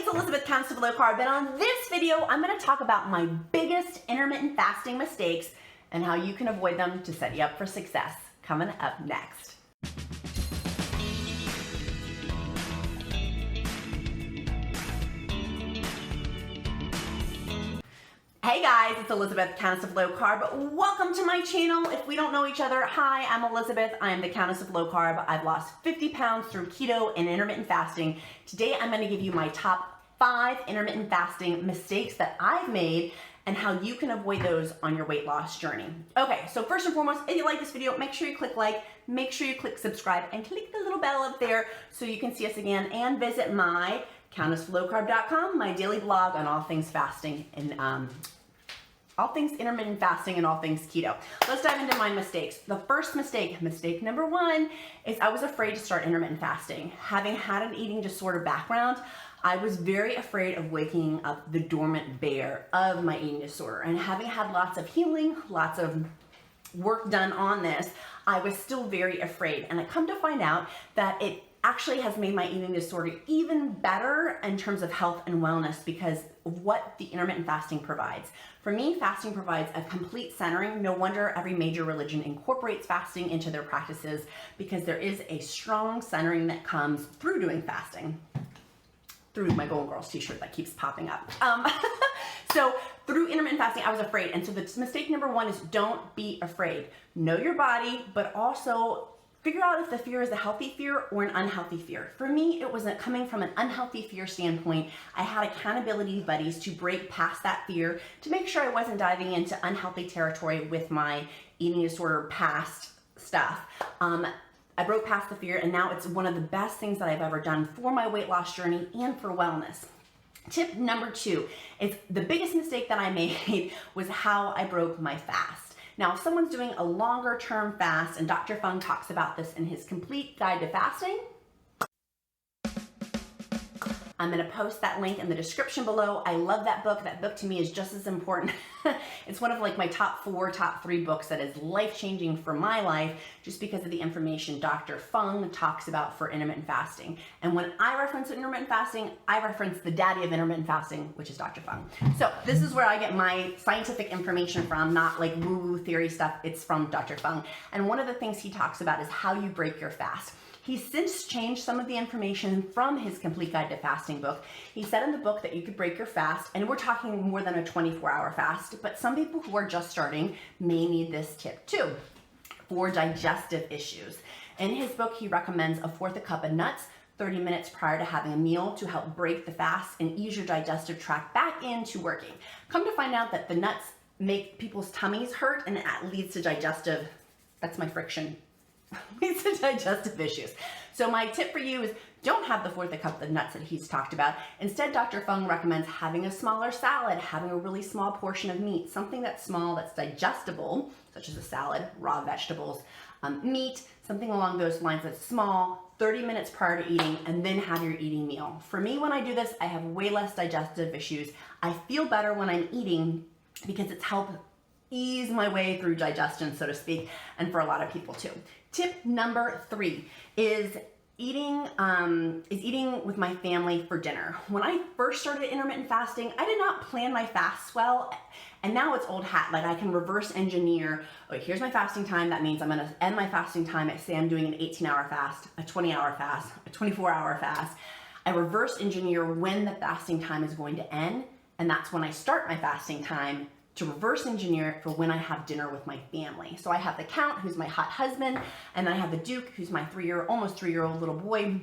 it's Elizabeth, Countess of Low Carb, and on this video, I'm going to talk about my biggest intermittent fasting mistakes and how you can avoid them to set you up for success. Coming up next. Hey guys, it's Elizabeth, Countess of Low Carb. Welcome to my channel. If we don't know each other, hi, I'm Elizabeth. I am the Countess of Low Carb. I've lost 50 pounds through keto and intermittent fasting. Today, I'm going to give you my top 5 intermittent fasting mistakes that I've made and how you can avoid those on your weight loss journey. Okay, so first and foremost, if you like this video, make sure you click like, make sure you click subscribe, and click the little bell up there so you can see us again, and visit my CountessofLowCarb.com, my daily blog on all things fasting and all things intermittent fasting and all things keto. Let's dive into my mistakes. The first mistake number 1, is I was afraid to start intermittent fasting. Having had an eating disorder background, I was very afraid of waking up the dormant bear of my eating disorder. And having had lots of healing, lots of work done on this, I was still very afraid. And I come to find out that it actually has made my eating disorder even better in terms of health and wellness because of what the intermittent fasting provides. For me, fasting provides a complete centering. No wonder every major religion incorporates fasting into their practices because there is a strong centering that comes through doing fasting. Through my Golden Girls t-shirt that keeps popping up. So through intermittent fasting, I was afraid. And so the mistake number 1 is don't be afraid. Know your body, but also figure out if the fear is a healthy fear or an unhealthy fear. For me, it wasn't coming from an unhealthy fear standpoint. I had accountability buddies to break past that fear to make sure I wasn't diving into unhealthy territory with my eating disorder past stuff. I broke past the fear, and now it's one of the best things that I've ever done for my weight loss journey and for wellness. Tip number 2 is the biggest mistake that I made was how I broke my fast. Now, if someone's doing a longer term fast, and Dr. Fung talks about this in his complete guide to fasting, I'm going to post that link in the description below. I love that book. That book to me is just as important. It's one of like my top 3 books that is life-changing for my life just because of the information Dr. Fung talks about for intermittent fasting. And when I reference intermittent fasting, I reference the daddy of intermittent fasting, which is Dr. Fung. So this is where I get my scientific information from, not like woo-woo theory stuff. It's from Dr. Fung. And one of the things he talks about is how you break your fast. He's since changed some of the information from his complete guide to fasting book. He said in the book that you could break your fast, and we're talking more than a 24-hour fast, but some people who are just starting may need this tip too for digestive issues. In his book, he recommends 1/4 cup of nuts 30 minutes prior to having a meal to help break the fast and ease your digestive tract back into working. Come to find out that the nuts make people's tummies hurt, and that leads to digestive, that's my friction, leads to digestive issues. So my tip for you is don't have the 1/4 cup of nuts that he's talked about. Instead, Dr. Fung recommends having a smaller salad, having a really small portion of meat, something that's small, that's digestible, such as a salad, raw vegetables, meat, something along those lines that's small, 30 minutes prior to eating, and then have your eating meal. For me, when I do this, I have way less digestive issues. I feel better when I'm eating because it's helped ease my way through digestion, so to speak, and for a lot of people too. Tip number 3 is eating with my family for dinner. When I first started intermittent fasting, I did not plan my fasts well, and now it's old hat. Like I can reverse engineer, okay, here's my fasting time. That means I'm gonna end my fasting time at, say I'm doing an 18-hour fast, a 20-hour fast, a 24-hour fast. I reverse engineer when the fasting time is going to end, and that's when I start my fasting time to reverse engineer it for when I have dinner with my family. So I have the Count, who's my hot husband, and then I have the Duke, who's my almost 3-year-old little boy.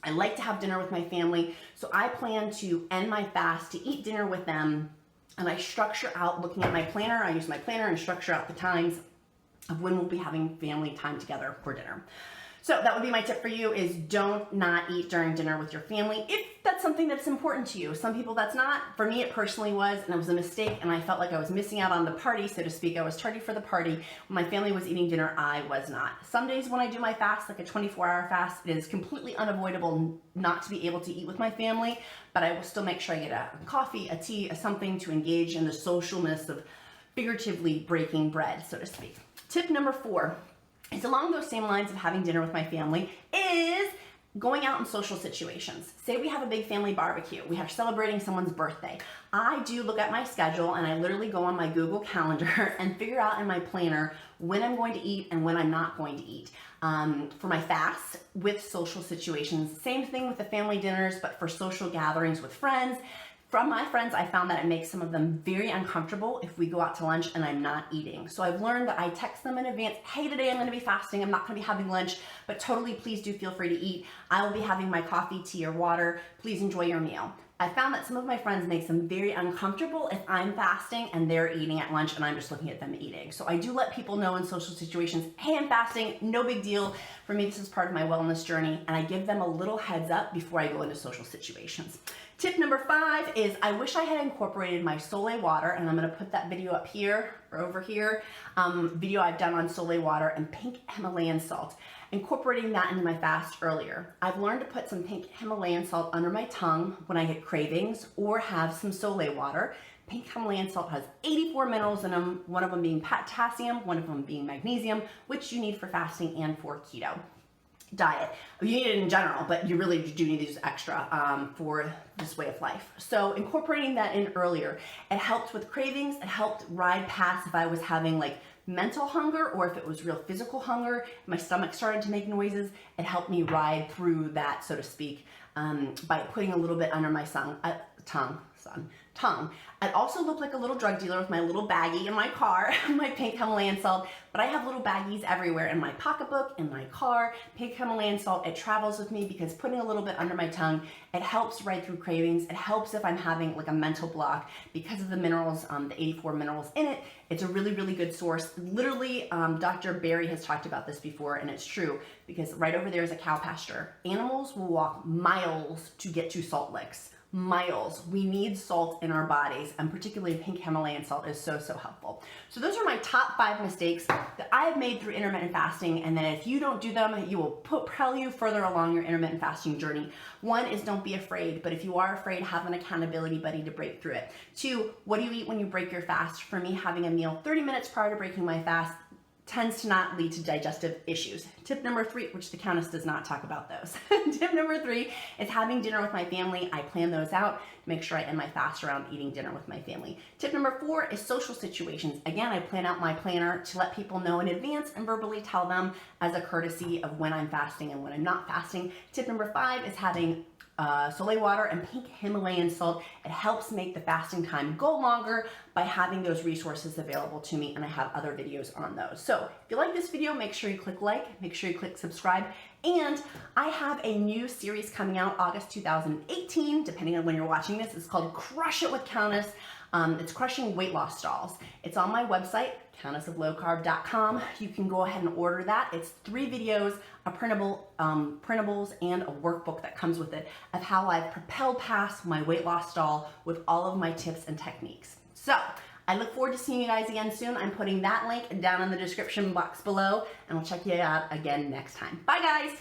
I like to have dinner with my family, so I plan to end my fast to eat dinner with them, and I structure out, looking at my planner, I use my planner and structure out the times of when we'll be having family time together for dinner. So that would be my tip for you is don't not eat during dinner with your family if that's something that's important to you. Some people that's not. For me, it personally was, and it was a mistake, and I felt like I was missing out on the party, so to speak. I was tardy for the party. When my family was eating dinner, I was not. Some days when I do my fast, like a 24-hour fast, it is completely unavoidable not to be able to eat with my family, but I will still make sure I get a coffee, a tea, something to engage in the socialness of figuratively breaking bread, so to speak. Tip number 4. It's along those same lines of having dinner with my family is Going out in social situations. Say we have a big family barbecue. We are celebrating someone's birthday. I do look at my schedule and I literally go on my Google Calendar and figure out in my planner when I'm going to eat and when I'm not going to eat. For my fast with social situations, same thing with the family dinners, but for social gatherings with friends. From my friends, I found that it makes some of them very uncomfortable if we go out to lunch and I'm not eating. So I've learned that I text them in advance, hey, today I'm gonna be fasting, I'm not gonna be having lunch, but totally please do feel free to eat. I will be having my coffee, tea, or water. Please enjoy your meal. I found that some of my friends makes them very uncomfortable if I'm fasting and they're eating at lunch and I'm just looking at them eating. So I do let people know in social situations, hey, I'm fasting, no big deal. For me, this is part of my wellness journey, and I give them a little heads up before I go into social situations. Tip number 5 is I wish I had incorporated my Sole water, and I'm gonna put that video up here or over here, video I've done on Sole water and pink Himalayan salt. Incorporating that into my fast earlier. I've learned to put some pink Himalayan salt under my tongue when I get cravings or have some Sole water. Pink Himalayan salt has 84 minerals in them, one of them being potassium, one of them being magnesium, which you need for fasting and for keto diet. You need it in general, but you really do need to use extra for this way of life. So incorporating that in earlier, it helped with cravings, it helped ride past if I was having like mental hunger or if it was real physical hunger, my stomach started to make noises, it helped me ride through that, so to speak, by putting a little bit under my tongue. I also look like a little drug dealer with my little baggie in my car, my pink Himalayan salt, but I have little baggies everywhere in my pocketbook, in my car. Pink Himalayan salt, it travels with me because putting a little bit under my tongue, it helps ride through cravings. It helps if I'm having like a mental block because of the minerals, the 84 minerals in it. It's a really, really good source. Literally, Dr. Barry has talked about this before, and it's true because right over there is a cow pasture. Animals will walk miles to get to salt licks. Miles. We need salt in our bodies, and particularly pink Himalayan salt is so, so helpful. So those are my top 5 mistakes that I have made through intermittent fasting, and then if you don't do them, you will propel you further along your intermittent fasting journey. 1 is don't be afraid, but if you are afraid, have an accountability buddy to break through it. 2, what do you eat when you break your fast? For me, having a meal 30 minutes prior to breaking my fast tends to not lead to digestive issues. Tip number 3, which the Countess does not talk about those. Tip number 3 is having dinner with my family. I plan those out to make sure I end my fast around eating dinner with my family. Tip number 4 is social situations. Again, I plan out my planner to let people know in advance and verbally tell them as a courtesy of when I'm fasting and when I'm not fasting. Tip number 5 is having Sole water and pink Himalayan salt. It helps make the fasting time go longer by having those resources available to me, and I have other videos on those. So if you like this video, make sure you click like, make sure you click subscribe, and I have a new series coming out August 2018, depending on when you're watching this. It's called Crush It with Countess. It's crushing weight loss stalls. It's on my website, countessoflowcarb.com. You can go ahead and order that. It's 3 videos, a printable, printables, and a workbook that comes with it of how I've propelled past my weight loss stall with all of my tips and techniques. So I look forward to seeing you guys again soon. I'm putting that link down in the description box below, and I'll check you out again next time. Bye, guys.